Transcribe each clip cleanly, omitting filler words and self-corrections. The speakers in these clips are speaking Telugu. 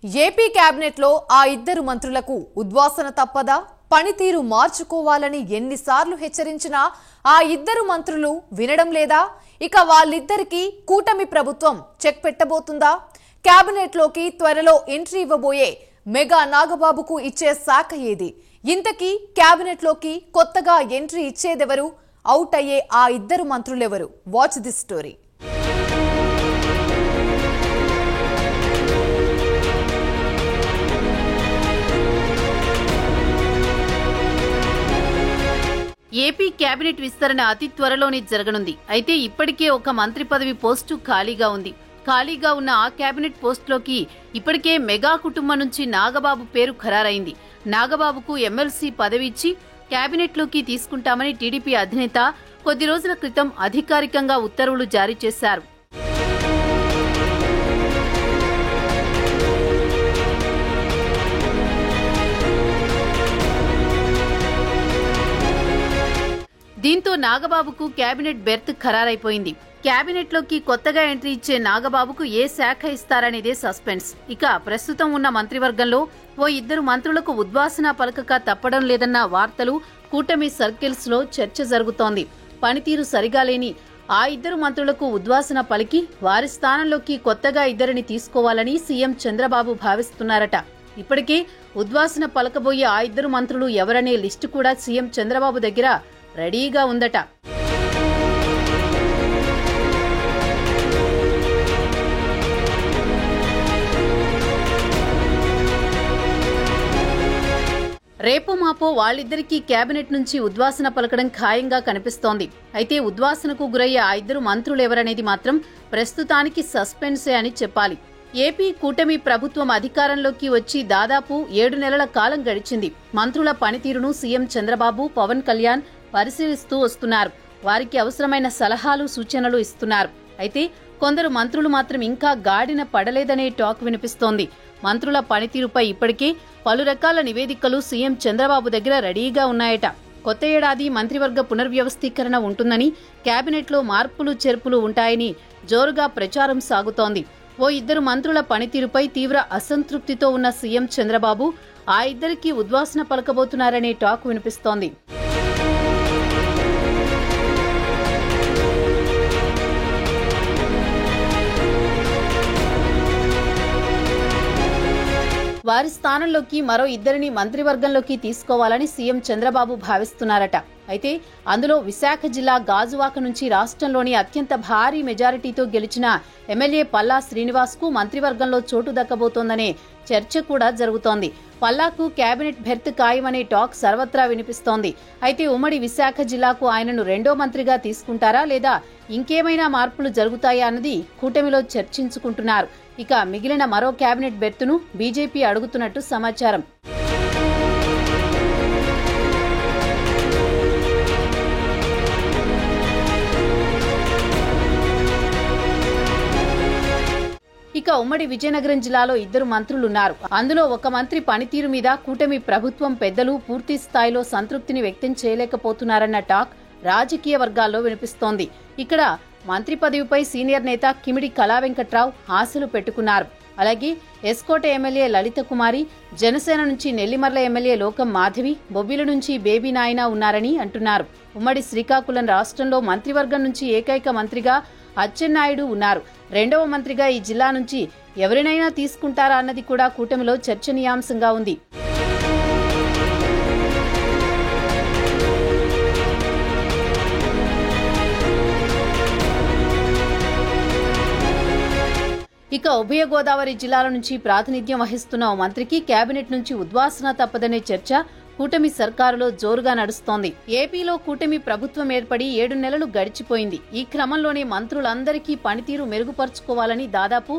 ఏపీ కేబినెట్ లో ఆ ఇద్దరు మంత్రులకు ఉద్వాసన తప్పదా? పనితీరు మార్చుకోవాలని ఎన్నిసార్లు హెచ్చరించినా ఆ ఇద్దరు మంత్రులు వినడం లేదా? ఇక వాళ్ళిద్దరికి కూటమి ప్రభుత్వం చెక్ పెట్టబోతుందా? కేబినెట్ లోకి త్వరలో ఎంట్రీ ఇవ్వబోయే మెగా నాగబాబుకు ఇచ్చే శాఖ ఏది? ఇంతకీ కేబినెట్ లోకి కొత్తగా ఎంట్రీ ఇచ్చేదెవరు? అవుట్ అయ్యే ఆ ఇద్దరు మంత్రులెవరు? Watch this story. AP cabinet విస్తరణ అతి త్వరలోనే జరగనుంది. అయితే ఇప్పటికే ఒక మంత్రి పదవి పోస్టు ఖాళీగా ఉంది. ఖాళీగా ఉన్న ఆ కేబినెట్ పోస్టులోకి ఇప్పటికే మెగా కుటుంబం నుంచి నాగబాబు పేరు ఖరారైంది. నాగబాబుకు ఎమ్మెల్సీ పదవి ఇచ్చి కేబినెట్లోకి తీసుకుంటామని టీడీపీ అధినేత కొద్ది రోజుల క్రితం అధికారికంగా ఉత్తర్వులు జారీ చేశారు. దీంతో నాగబాబుకు కేబినెట్ బెర్త్ ఖరారైపోయింది. కేబినెట్ లోకి కొత్తగా ఎంట్రీ ఇచ్చే నాగబాబుకు ఏ శాఖ ఇస్తారనేదే సస్పెన్స్. ఇక ప్రస్తుతం ఉన్న మంత్రివర్గంలో ఓ ఇద్దరు మంత్రులకు ఉద్వాసన పలకక తప్పడం లేదన్న వార్తలు కూటమి సర్కిల్స్ లో చర్చ జరుగుతోంది. పనితీరు సరిగా లేని ఆ ఇద్దరు మంత్రులకు ఉద్వాసన పలికి వారి స్థానంలోకి కొత్తగా ఇద్దరిని తీసుకోవాలని సీఎం చంద్రబాబు భావిస్తున్నారట. ఇప్పటికే ఉద్వాసన పలకబోయే ఆ ఇద్దరు మంత్రులు ఎవరనే లిస్టు కూడా సీఎం చంద్రబాబు దగ్గర రెడీగా ఉందట. రేపో మాపో వాళ్ళిద్దరికీ కేబినెట్ నుంచి ఉద్వాసన పలకడం ఖాయంగా కనిపిస్తోంది. అయితే ఉద్వాసనకు గురయ్యే ఆ ఇద్దరు మంత్రులు ఎవరనేది మాత్రం ప్రస్తుతానికి సస్పెన్సే అని చెప్పాలి. ఏపీ కూటమి ప్రభుత్వం అధికారంలోకి వచ్చి దాదాపు 7 నెలల కాలం గడిచింది. మంత్రుల పనితీరును సీఎం చంద్రబాబు, పవన్ కళ్యాణ్ పరిశీలిస్తూ వస్తున్నారు. వారికి అవసరమైన సలహాలు, సూచనలు ఇస్తున్నారు. అయితే కొందరు మంత్రులు మాత్రం ఇంకా గాడిన పడలేదనే టాక్ వినిపిస్తోంది. మంత్రుల పనితీరుపై ఇప్పటికే పలు రకాల నివేదికలు సీఎం చంద్రబాబు దగ్గర రెడీగా ఉన్నాయట. కొత్త ఏడాది మంత్రివర్గ పునర్వ్యవస్థీకరణ ఉంటుందని, కేబినెట్లో మార్పులు చేర్పులు ఉంటాయని జోరుగా ప్రచారం సాగుతోంది. ఓ ఇద్దరు మంత్రుల పనితీరుపై తీవ్ర అసంతృప్తితో ఉన్న సీఎం చంద్రబాబు ఆ ఇద్దరికి ఉద్వాసన పలకబోతున్నారనే టాక్ వినిపిస్తోంది. వారి స్థానంలోకి మరో ఇద్దరిని మంత్రివర్గంలోకి తీసుకోవాలని సీఎం చంద్రబాబు భావిస్తున్నారట. అయితే అందులో విశాఖ జిల్లా గాజువాక నుంచి రాష్ట్రంలోని అత్యంత భారీ మెజారిటీతో గెలిచిన ఎమ్మెల్యే పల్లా శ్రీనివాస్ కు మంత్రివర్గంలో చోటు దక్కబోతోందనే చర్చ కూడా జరుగుతోంది. పల్లాకు కేబినెట్ బెర్త్ ఖాయమనే టాక్ సర్వత్రా వినిపిస్తోంది. అయితే ఉమ్మడి విశాఖ జిల్లాకు ఆయనను రెండో మంత్రిగా తీసుకుంటారా లేదా ఇంకేమైనా మార్పులు జరుగుతాయా అన్నది కూటమిలో చర్చించుకుంటున్నారు. ఇక మిగిలిన మరో కేబినెట్ బెర్తును బీజేపీ అడుగుతున్నట్టు సమాచారం. ఇక ఉమ్మడి విజయనగరం జిల్లాలో ఇద్దరు మంత్రులున్నారు. అందులో ఒక మంత్రి పనితీరు మీద కూటమి ప్రభుత్వం పెద్దలు పూర్తి స్థాయిలో సంతృప్తిని వ్యక్తం చేయలేకపోతున్నారన్న టాక్ రాజకీయ వర్గాల్లో వినిపిస్తోంది. ఇక్కడ మంత్రి పదవిపై సీనియర్ నేత కిమిడి కళావెంకట్రావు ఆశలు పెట్టుకున్నారు. అలాగే ఎస్కోట ఎమ్మెల్యే లలిత కుమారి, జనసేన నుంచి నెల్లిమర్ల ఎమ్మెల్యే లోకం మాధవి, బొబ్బిలి నుంచి బేబీ నాయన ఉన్నారని అంటున్నారు. ఉమ్మడి శ్రీకాకుళం రాష్ట్రంలో మంత్రివర్గం నుంచి ఏకైక మంత్రిగా అచ్చెన్నాయుడు ఉన్నారు. రెండవ మంత్రిగా ఈ జిల్లా నుంచి ఎవరినైనా తీసుకుంటారా అన్నది కూడా కూటమిలో చర్చనీయాంశంగా ఉంది. ఇక ఉభయ గోదావరి జిల్లాల నుంచి ప్రాతినిధ్యం వహిస్తున్న ఓ మంత్రికి కేబినెట్ నుంచి ఉద్వాసన తప్పదనే చర్చ కూటమి సర్కారులో జోరుగా నడుస్తోంది. ఏపీలో కూటమి ప్రభుత్వం ఏర్పడి 7 నెలలు గడిచిపోయింది. ఈ క్రమంలోనే మంత్రులందరికీ పనితీరు మెరుగుపరుచుకోవాలని దాదాపు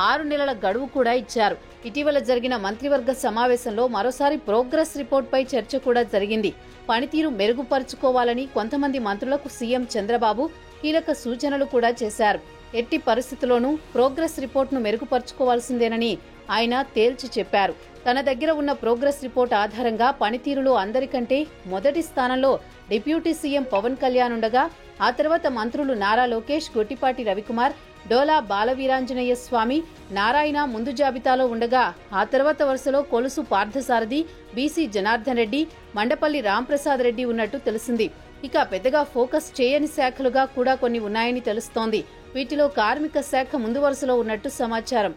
6 నెలల గడువు కూడా ఇచ్చారు. ఇటీవల జరిగిన మంత్రివర్గ సమావేశంలో మరోసారి ప్రోగ్రెస్ రిపోర్ట్పై చర్చ కూడా జరిగింది. పనితీరు మెరుగుపరుచుకోవాలని కొంతమంది మంత్రులకు సీఎం చంద్రబాబు కీలక సూచనలు కూడా చేశారు. ఎట్టి పరిస్థితుల్లోనూ ప్రోగ్రెస్ రిపోర్ట్ను మెరుగుపరుచుకోవాల్సిందేనని ఆయన తేల్చి చెప్పారు. తన దగ్గర ఉన్న ప్రోగ్రెస్ రిపోర్ట్ ఆధారంగా పనితీరులో అందరికంటే మొదటి స్థానంలో డిప్యూటీ సీఎం పవన్ కళ్యాణ్ ఉండగా ఆ తర్వాత మంత్రులు నారా లోకేష్, గొట్టిపాటి రవికుమార్, డోలా బాలవీరాంజనేయ స్వామి, నారాయణ ముందు జాబితాలో ఉండగా ఆ తర్వాత వరుసలో కొలుసు పార్థసారథి, బీసీ జనార్దన్ రెడ్డి, మండపల్లి రాంప్రసాద్ రెడ్డి ఉన్నట్టు తెలిసింది. ఇక పెద్దగా ఫోకస్ చేయని శాఖలుగా కూడా కొన్ని ఉన్నాయని తెలుస్తోంది. వీటిలో కార్మిక శాఖ ముందు వరుసలో ఉన్నట్టు సమాచారం.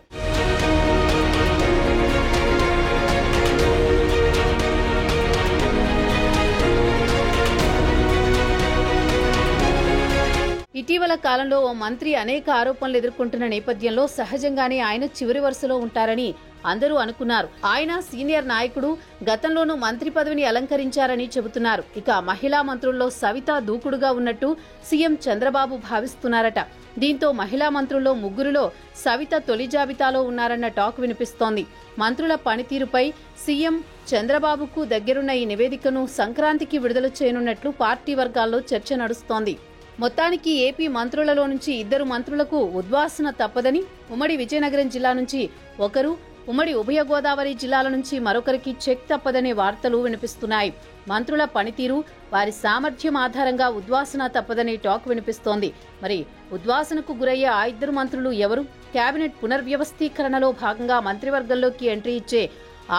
ఇటీవల కాలంలో ఓ మంత్రి అనేక ఆరోపణలు ఎదుర్కొంటున్న నేపథ్యంలో సహజంగానే ఆయన చివరి వరుసలో ఉంటారని అందరూ అనుకున్నారు. ఆయన సీనియర్ నాయకుడు, గతంలోనూ మంత్రి పదవిని అలంకరించారని చెబుతున్నారు. ఇక మహిళా మంత్రుల్లో సవిత దూకుడుగా ఉన్నట్టు సీఎం చంద్రబాబు భావిస్తున్నారట. దీంతో మహిళా మంత్రుల్లో ముగ్గురులో సవిత తొలి జాబితాలో ఉన్నారన్న టాక్ వినిపిస్తోంది. మంత్రుల పనితీరుపై సీఎం చంద్రబాబుకు దగ్గరున్న ఈ నివేదికను సంక్రాంతికి విడుదల చేయనున్నట్లు పార్టీ వర్గాల్లో చర్చ నడుస్తోంది. మొత్తానికి ఏపీ మంత్రులలో నుంచి 2 మంత్రులకు ఉద్వాసన తప్పదని, ఉమ్మడి విజయనగరం జిల్లా నుంచి ఒకరు, ఉమ్మడి ఉభయ గోదావరి జిల్లాల నుంచి మరొకరికి చెక్ తప్పదనే వార్తలు వినిపిస్తున్నాయి. మంత్రుల పనితీరు, వారి సామర్థ్యం ఆధారంగా ఉద్వాసన తప్పదనే టాక్ వినిపిస్తోంది. మరి ఉద్వాసనకు గురయ్యే ఆ 2 మంత్రులు ఎవరు? కేబినెట్ పునర్వ్యవస్థీకరణలో భాగంగా మంత్రివర్గంలోకి ఎంట్రీ ఇచ్చే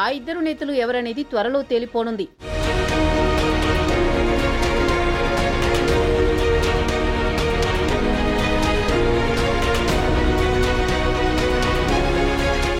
ఆ 2 నేతలు ఎవరనేది త్వరలో తేలిపోనుంది.